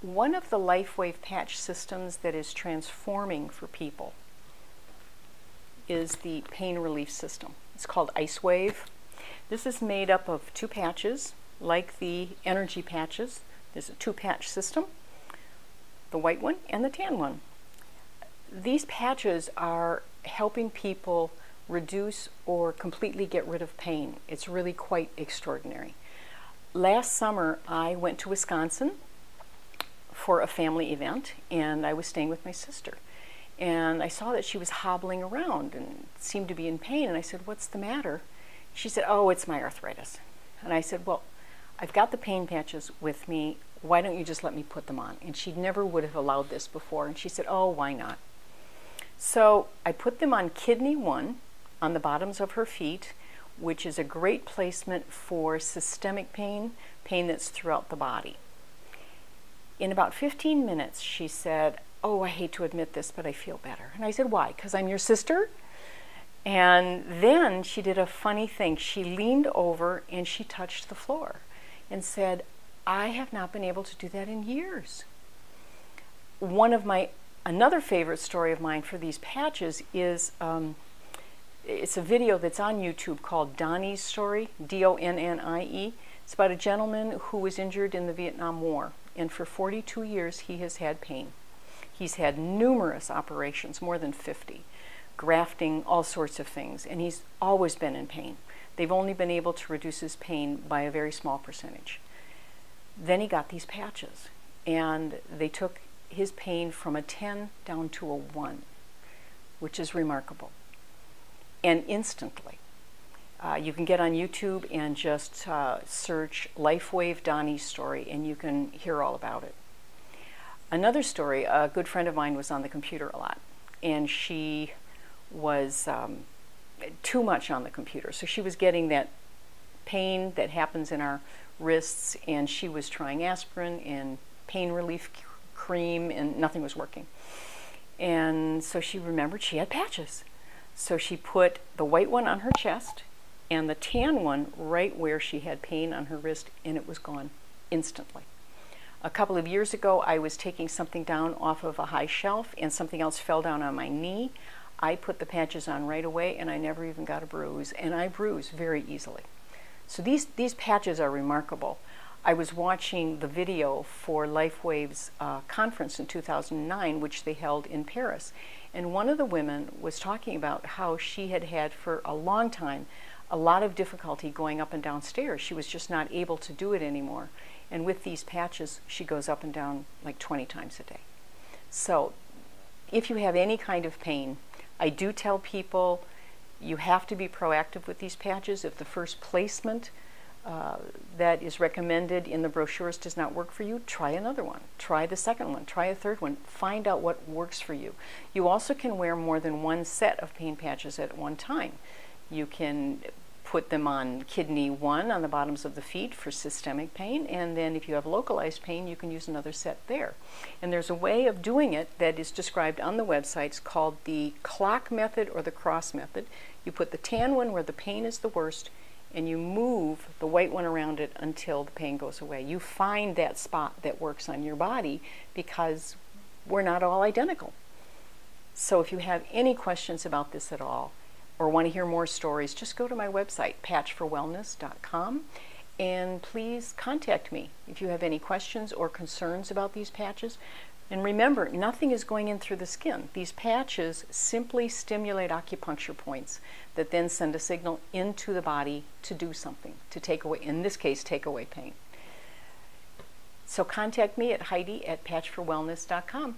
One of the LifeWave patch systems that is transforming for people is the pain relief system. It's called Ice Wave. This is made up of 2 patches, like the energy patches. There's a 2-patch system, the white one and the tan one. These patches are helping people reduce or completely get rid of pain. It's really quite extraordinary. Last summer, I went to Wisconsin for a family event, and I was staying with my sister. And I saw that she was hobbling around and seemed to be in pain, and I said, "What's the matter?" She said, "Oh, it's my arthritis." And I said, "Well, I've got the pain patches with me. Why don't you just let me put them on?" And she never would have allowed this before, and she said, "Oh, why not?" So I put them on kidney 1 on the bottoms of her feet, which is a great placement for systemic pain, pain that's throughout the body. In about 15 minutes, she said, "Oh, I hate to admit this, but I feel better." And I said, "Why? Because I'm your sister?" And then she did a funny thing. She leaned over and she touched the floor and said, "I have not been able to do that in years." Another favorite story of mine for these patches is, it's a video that's on YouTube called Donnie's Story, D-O-N-N-I-E. It's about a gentleman who was injured in the Vietnam War, and for 42 years he has had pain. He's had numerous operations, more than 50, grafting, all sorts of things, and he's always been in pain. They've only been able to reduce his pain by a very small percentage. Then he got these patches, and they took his pain from a 10 down to a 1, which is remarkable. And instantly. You can get on YouTube and just search LifeWave Donnie's Story, and you can hear all about it. Another story, a good friend of mine was on the computer a lot, and she was too much on the computer. So she was getting that pain that happens in our wrists, and she was trying aspirin and pain relief cream, and nothing was working. And so she remembered she had patches. So she put the white one on her chest and the tan one right where she had pain on her wrist, and it was gone instantly. A couple of years ago, I was taking something down off of a high shelf and something else fell down on my knee. I put the patches on right away, and I never even got a bruise, and I bruise very easily. So these patches are remarkable. I was watching the video for LifeWave's conference in 2009, which they held in Paris. And one of the women was talking about how she had had for a long time a lot of difficulty going up and down stairs. She was just not able to do it anymore. And with these patches, she goes up and down like 20 times a day. So if you have any kind of pain, I do tell people you have to be proactive with these patches. If the first placement that is recommended in the brochures does not work for you, try another one. Try the second one. Try a third one. Find out what works for you. You also can wear more than one set of pain patches at one time. You can put them on kidney 1 on the bottoms of the feet for systemic pain, and then if you have localized pain, you can use another set there. And there's a way of doing it that is described on the website. It's called the clock method or the cross method. You put the tan one where the pain is the worst, and you move the white one around it until the pain goes away. You find that spot that works on your body, because we're not all identical. So if you have any questions about this at all, or want to hear more stories, just go to my website, patchforwellness.com, and please contact me if you have any questions or concerns about these patches. And remember, nothing is going in through the skin. These patches simply stimulate acupuncture points that then send a signal into the body to do something, to take away, in this case, take away pain. So contact me at Heidi@patchforwellness.com.